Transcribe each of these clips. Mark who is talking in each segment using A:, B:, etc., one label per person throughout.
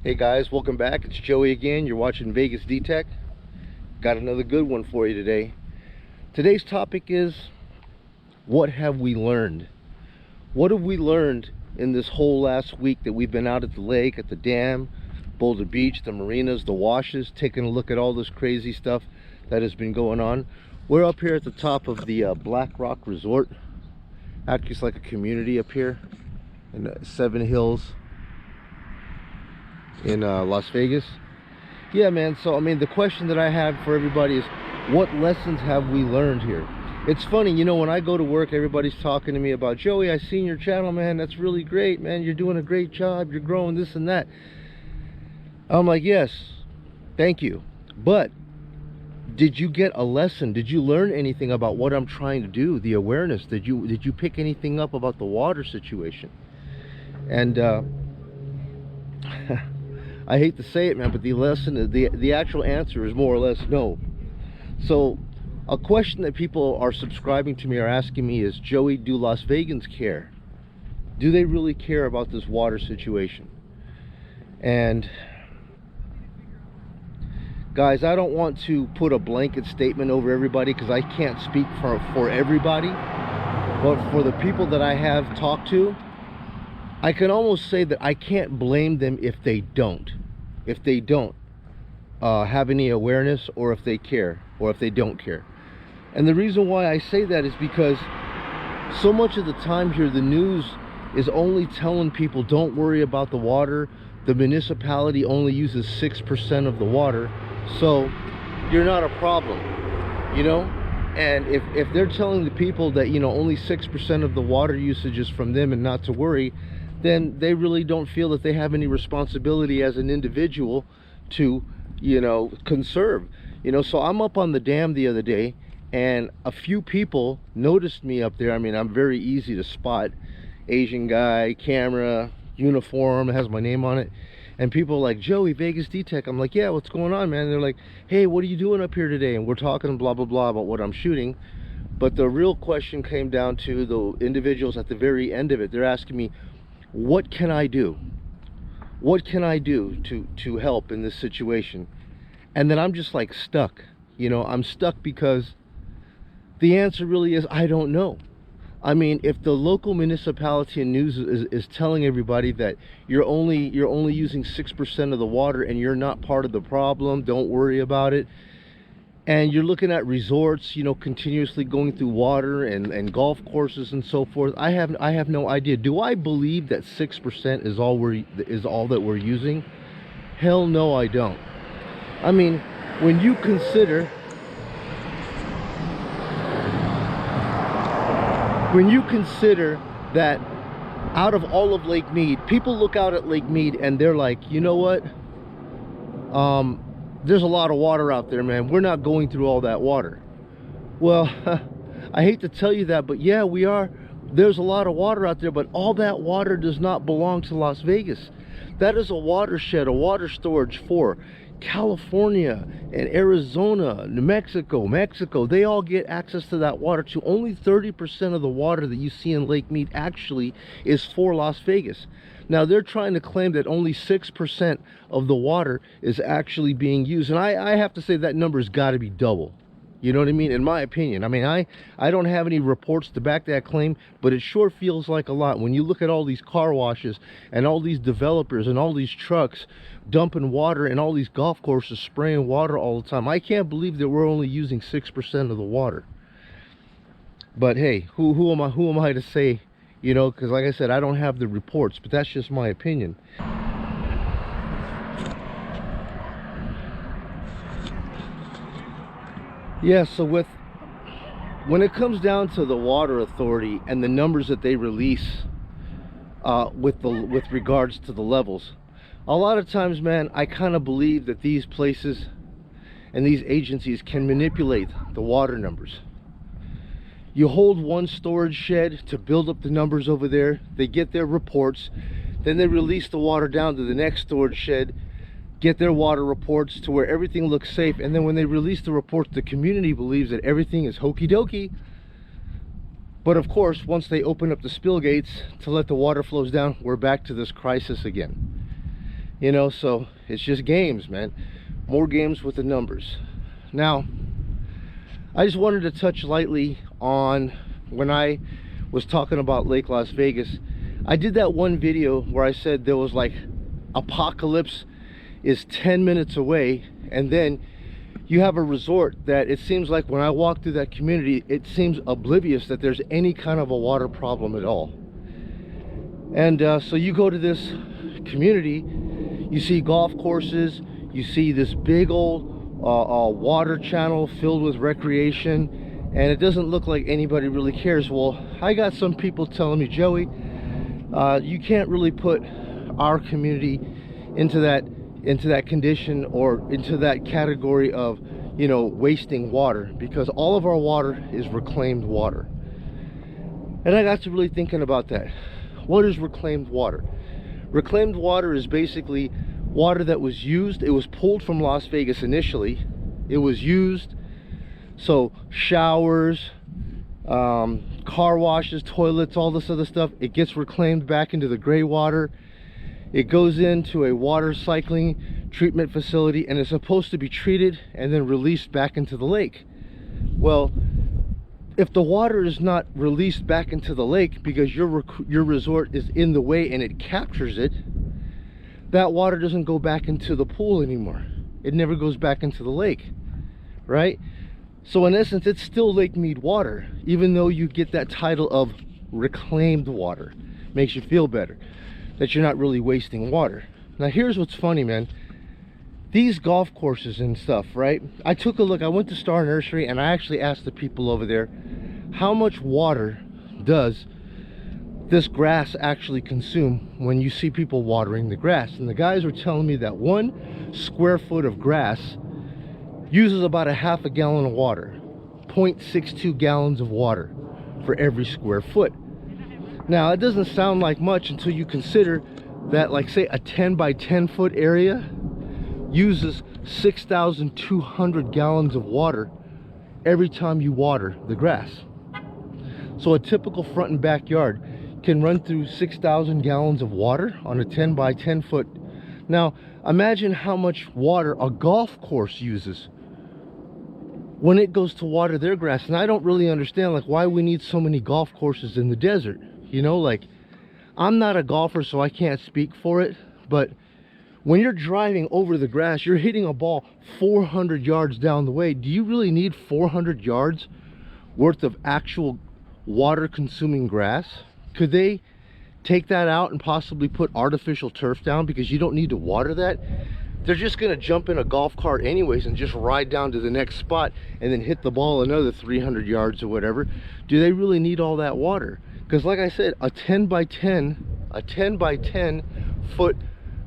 A: Hey guys, welcome back. It's Joey again. You're watching Vegas D-Tech. Got another good one for you today. Today's topic is, what have we learned? What have we learned in this whole last week that we've been out at the lake, at the dam, Boulder Beach, the marinas, the washes, taking a look at all this crazy stuff that has been going on. We're up here at the top of the Black Rock Resort. Actually, it's like a community up here in Seven Hills in Las Vegas. Yeah, man, so I mean, the question that I have for everybody is, what lessons have we learned here? It's funny, you know, when I go to work, everybody's talking to me about, Joey, I seen your channel, man, that's really great, man, you're doing a great job, you're growing this and that. I'm like, yes, thank you, but did you get a lesson? Did you learn anything about what I'm trying to do, the awareness? Did you pick anything up about the water situation? And I hate to say it, man, but the lesson, the actual answer is more or less no. So a question that people are subscribing to me are asking me is, Joey, do Las Vegans care? Do they really care about this water situation? And guys, I don't want to put a blanket statement over everybody, because I can't speak for everybody, but for the people that I have talked to, I can almost say that I can't blame them if they don't have any awareness, or if they care, or if they don't care. And the reason why I say that is because so much of the time here, the news is only telling people, don't worry about the water. The municipality only uses 6% of the water, so you're not a problem, you know? And if they're telling the people that, you know, only 6% of the water usage is from them and not to worry, then they really don't feel that they have any responsibility as an individual to, you know, conserve. You know, so I'm up on the dam the other day, and a few people noticed me up there. I mean, I'm very easy to spot. Asian guy, camera, uniform, has my name on it. And people are like, Joey, Vegas D-Tech. I'm like, yeah, what's going on, man? And they're like, hey, what are you doing up here today? And we're talking blah, blah, blah about what I'm shooting. But the real question came down to the individuals at the very end of it. They're asking me, what can I do? What can I do to help in this situation? And then I'm just like stuck. You know, I'm stuck because the answer really is, I don't know. I mean, if the local municipality and news is telling everybody that you're only using 6% of the water and you're not part of the problem, don't worry about it, and you're looking at resorts, you know, continuously going through water and golf courses and so forth, I have no idea. Do I believe that 6% is all that we're using? Hell no, I don't. I mean, when you consider that out of all of Lake Mead, people look out at Lake Mead and they're like, you know what, there's a lot of water out there, man, we're not going through all that water. Well, I hate to tell you that, but yeah, we are. There's a lot of water out there, but all that water does not belong to Las Vegas. That is a watershed, a water storage for California and Arizona, New Mexico, Mexico. They all get access to that water too. Only 30% of the water that you see in Lake Mead actually is for Las Vegas. Now they're trying to claim that only 6% of the water is actually being used, and I have to say that number's got to be double. You know what I mean? In my opinion. I mean, I don't have any reports to back that claim, but it sure feels like a lot when you look at all these car washes and all these developers and all these trucks dumping water and all these golf courses spraying water all the time. I can't believe that we're only using 6% of the water. But hey, who am I to say, you know, because like I said, I don't have the reports, but that's just my opinion. Yeah, so when it comes down to the water authority and the numbers that they release with regards to the levels, a lot of times, man, I kind of believe that these places and these agencies can manipulate the water numbers. You hold one storage shed to build up the numbers over there, they get their reports, then they release the water down to the next storage shed, get their water reports to where everything looks safe, and then when they release the reports, the community believes that everything is hokey dokey. But of course, once they open up the spill gates to let the water flows down, we're back to this crisis again. You know, so it's just games, man. More games with the numbers. Now, I just wanted to touch lightly on when I was talking about Lake Las Vegas. I did that one video where I said there was like apocalypse is 10 minutes away, and then you have a resort that it seems like when I walk through that community, it seems oblivious that there's any kind of a water problem at all. And so you go to this community, you see golf courses, you see this big old water channel filled with recreation, and it doesn't look like anybody really cares. Well, I got some people telling me, Joey, you can't really put our community into that condition or into that category of, you know, wasting water, because all of our water is reclaimed water. And I got to really thinking about that. What is reclaimed water? Reclaimed water is basically water that was used. It was pulled from Las Vegas initially. It was used, so showers, car washes, toilets, all this other stuff, it gets reclaimed back into the gray water. It goes into a water cycling treatment facility, and it's supposed to be treated and then released back into the lake. Well, if the water is not released back into the lake because your resort is in the way and it captures it, that water doesn't go back into the pool anymore. It never goes back into the lake, right? So in essence, it's still Lake Mead water, even though you get that title of reclaimed water. Makes you feel better that you're not really wasting water. Now here's what's funny, man. These golf courses and stuff, right? I took a look, I went to Star Nursery, and I actually asked the people over there, how much water does this grass actually consume when you see people watering the grass? And the guys were telling me that 1 square foot of grass uses about a half a gallon of water, 0.62 gallons of water for every square foot. Now, it doesn't sound like much until you consider that, like, say a 10 by 10 foot area uses 6,200 gallons of water every time you water the grass. So a typical front and backyard can run through 6,000 gallons of water on a 10 by 10 foot. Now imagine how much water a golf course uses when it goes to water their grass. And I don't really understand, like, why we need so many golf courses in the desert. You know, like, I'm not a golfer, so I can't speak for it, but when you're driving over the grass, you're hitting a ball 400 yards down the way. Do you really need 400 yards worth of actual water consuming grass? Could they take that out and possibly put artificial turf down, because you don't need to water that? They're just going to jump in a golf cart anyways and just ride down to the next spot and then hit the ball another 300 yards or whatever. Do they really need all that water? Because like I said, a 10 by 10 foot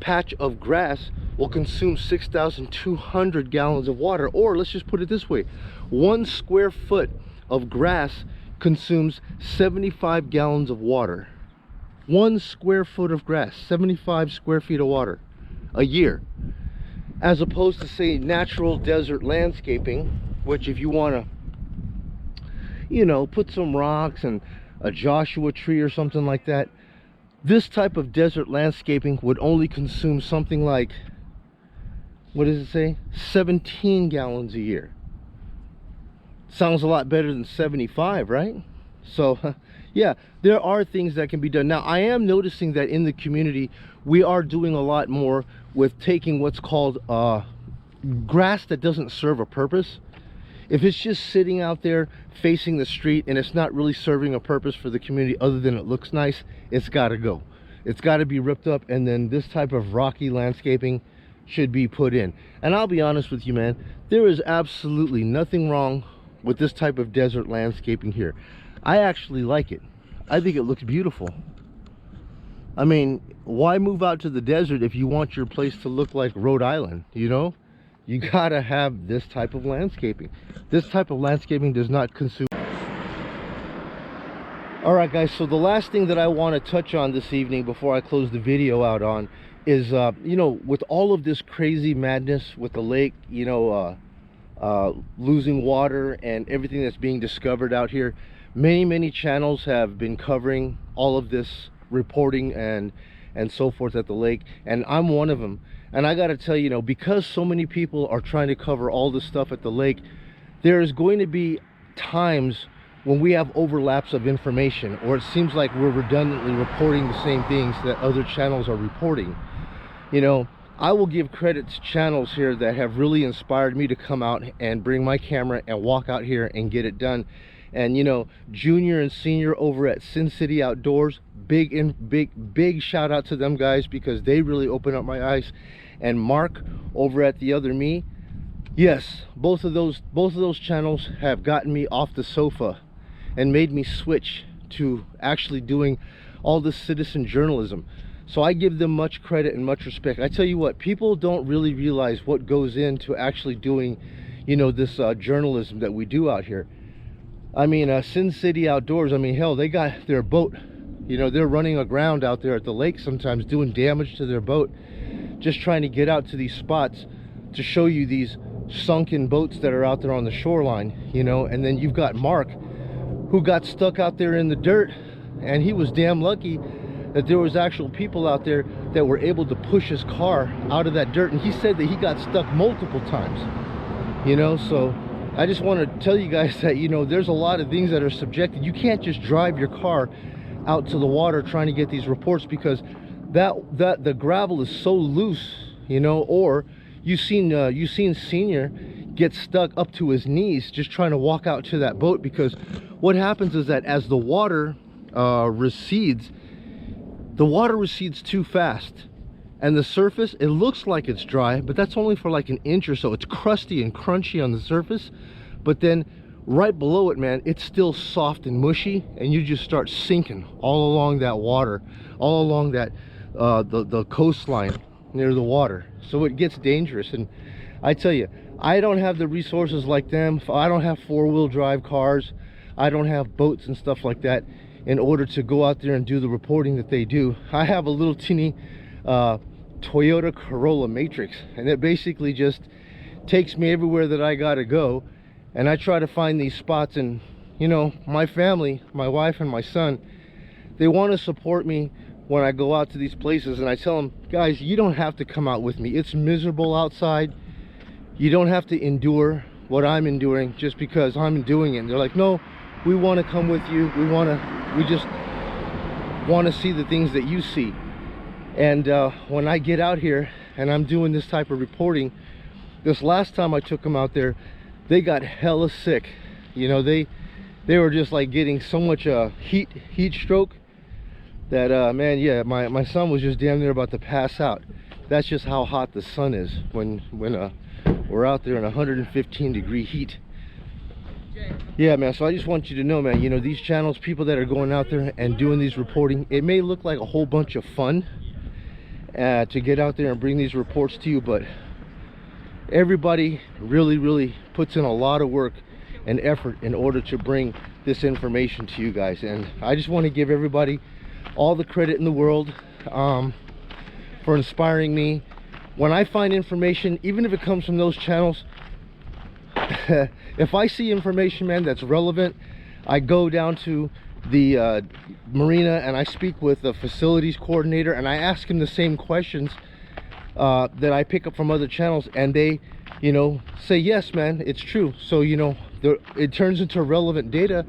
A: patch of grass will consume 6,200 gallons of water. Or let's just put it this way, 1 square foot of grass consumes 75 gallons of water. 1 square foot of grass, 75 square feet of water a year, as opposed to, say, natural desert landscaping, which if you want to, you know, put some rocks and a Joshua tree or something like that, this type of desert landscaping would only consume something like, what does it say, 17 gallons a year. Sounds a lot better than 75, right? So yeah, there are things that can be done. Now I am noticing that in the community we are doing a lot more with taking what's called grass that doesn't serve a purpose. If it's just sitting out there facing the street and it's not really serving a purpose for the community other than it looks nice, it's got to go. It's got to be ripped up, and then this type of rocky landscaping should be put in. And I'll be honest with you, man, there is absolutely nothing wrong with this type of desert landscaping here. I actually like it. I think it looks beautiful. I mean, why move out to the desert if you want your place to look like Rhode Island, you know? You gotta have this type of landscaping. This type of landscaping does not consume. All right, guys, so the last thing that I want to touch on this evening before I close the video out on is, you know, with all of this crazy madness with the lake, you know, losing water and everything that's being discovered out here, many channels have been covering all of this, reporting and and so forth at the lake, and I'm one of them. And I gotta tell you, you know, because so many people are trying to cover all this stuff at the lake, there is going to be times when we have overlaps of information, or it seems like we're redundantly reporting the same things that other channels are reporting. You know, I will give credit to channels here that have really inspired me to come out and bring my camera and walk out here and get it done. And you know, Junior and Senior over at Sin City Outdoors, big shout out to them guys, because they really opened up my eyes. And Mark over at The Other Me, yes, both of those channels have gotten me off the sofa and made me switch to actually doing all this citizen journalism. So I give them much credit and much respect. I tell you what, people don't really realize what goes into actually doing, you know, this journalism that we do out here. I mean, Sin City Outdoors, I mean, hell, they got their boat, you know, they're running aground out there at the lake sometimes, doing damage to their boat, just trying to get out to these spots to show you these sunken boats that are out there on the shoreline, you know. And then you've got Mark, who got stuck out there in the dirt, and he was damn lucky that there was actual people out there that were able to push his car out of that dirt. And he said that he got stuck multiple times, you know. So I just want to tell you guys that, you know, there's a lot of things that are subjected. You can't just drive your car out to the water trying to get these reports, because that the gravel is so loose, you know. Or you've seen Senior get stuck up to his knees just trying to walk out to that boat, because what happens is that as the water recedes, the water recedes too fast, and the surface, it looks like it's dry, but that's only for like an inch or so. It's crusty and crunchy on the surface, but then right below it, man, it's still soft and mushy, and you just start sinking all along that water, all along that the coastline near the water. So it gets dangerous. And I tell you, I don't have the resources like them. I don't have four-wheel drive cars, I don't have boats and stuff like that in order to go out there and do the reporting that they do. I have a little teeny Toyota Corolla Matrix, and it basically just takes me everywhere that I gotta go, and I try to find these spots. And you know, my family, my wife and my son, they want to support me when I go out to these places, and I tell them, guys, you don't have to come out with me. It's miserable outside. You don't have to endure what I'm enduring just because I'm doing it. And they're like, no, we want to come with you. We just want to see the things that you see. And when I get out here and I'm doing this type of reporting, this last time I took them out there, they got hella sick. You know, they were just like getting so much heat stroke that man, yeah, my son was just damn near about to pass out. That's just how hot the sun is when we're out there in 115-degree heat. Yeah, man, so I just want you to know, man, you know, these channels, people that are going out there and doing these reporting, it may look like a whole bunch of fun to get out there and bring these reports to you, but everybody really puts in a lot of work and effort in order to bring this information to you guys. And I just want to give everybody all the credit in the world for inspiring me. When I find information, even if it comes from those channels, if I see information, man, that's relevant, I go down to the marina and I speak with the facilities coordinator, and I ask him the same questions that I pick up from other channels, and they, you know, say, yes, man, it's true. So, you know, it turns into relevant data,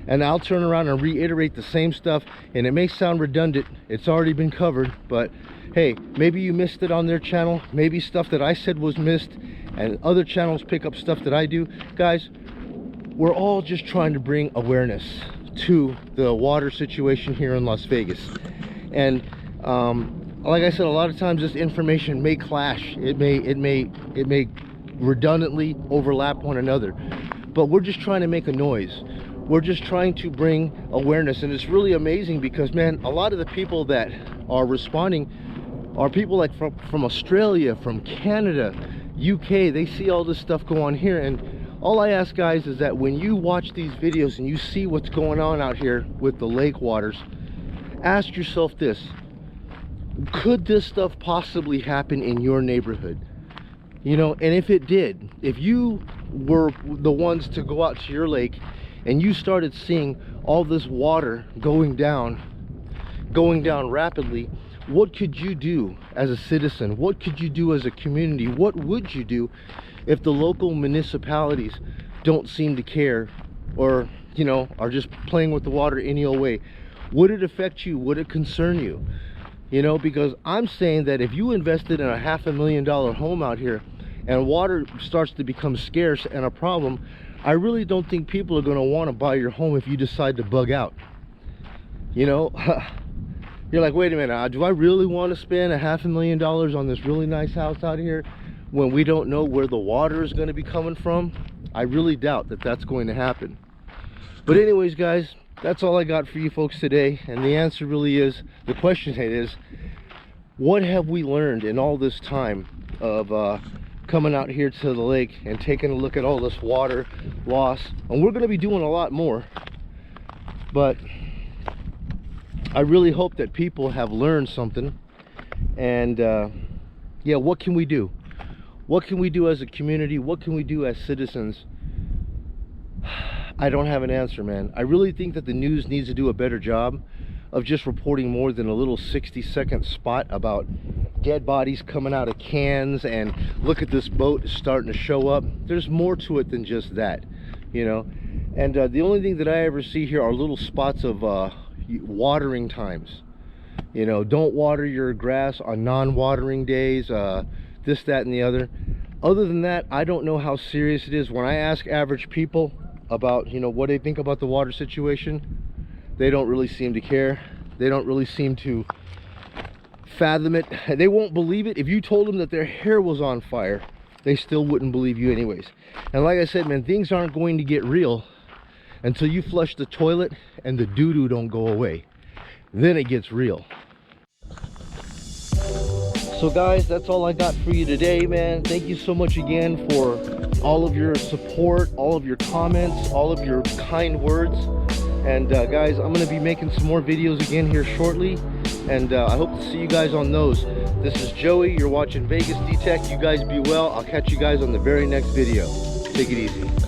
A: and I'll turn around and reiterate the same stuff. And it may sound redundant, it's already been covered, but hey, maybe you missed it on their channel, maybe stuff that I said was missed, and other channels pick up stuff that I do. Guys, we're all just trying to bring awareness to the water situation here in Las Vegas. And like I said, a lot of times this information may clash, it may redundantly overlap one another, but we're just trying to make a noise. We're just trying to bring awareness. And it's really amazing because, man, a lot of the people that are responding are people like from Australia, from Canada, UK. They see all this stuff go on here, and all I ask, guys, is that when you watch these videos and you see what's going on out here with the lake waters, ask yourself this: could this stuff possibly happen in your neighborhood? You know, and if it did, if you were the ones to go out to your lake and you started seeing all this water going down rapidly, what could you do as a citizen? What could you do as a community? What would you do if the local municipalities don't seem to care, or, you know, are just playing with the water any old way? Would it affect you? Would it concern you? You know, because I'm saying that if you invested in a $500,000 home out here and water starts to become scarce and a problem, I really don't think people are going to want to buy your home if you decide to bug out. You know, you're like, wait a minute, do I really want to spend a $500,000 on this really nice house out here when we don't know where the water is going to be coming from? I really doubt that that's going to happen. But anyways, guys, that's all I got for you folks today. And the answer really is, the question is, what have we learned in all this time of coming out here to the lake and taking a look at all this water loss? And we're going to be doing a lot more, but I really hope that people have learned something. And yeah, what can we do? What can we do as a community? What can we do as citizens? I don't have an answer, man. I really think that the news needs to do a better job of just reporting more than a little 60-second spot about dead bodies coming out of cans and look at this boat starting to show up. There's more to it than just that, you know. And the only thing that I ever see here are little spots of watering times. You know, don't water your grass on non-watering days, this, that, and the other. Other than that, I don't know how serious it is. When I ask average people about, you know, what they think about the water situation, they don't really seem to care. They don't really seem to fathom it. They won't believe it. If you told them that their hair was on fire, they still wouldn't believe you anyways. And like I said, man, things aren't going to get real until you flush the toilet and the doo-doo don't go away. Then it gets real. So guys, that's all I got for you today, man. Thank you so much again for all of your support, all of your comments, all of your kind words. And guys, I'm going to be making some more videos again here shortly, and I hope to see you guys on those. This is Joey. You're watching Vegas D-Tech. You guys be well. I'll catch you guys on the very next video. Take it easy.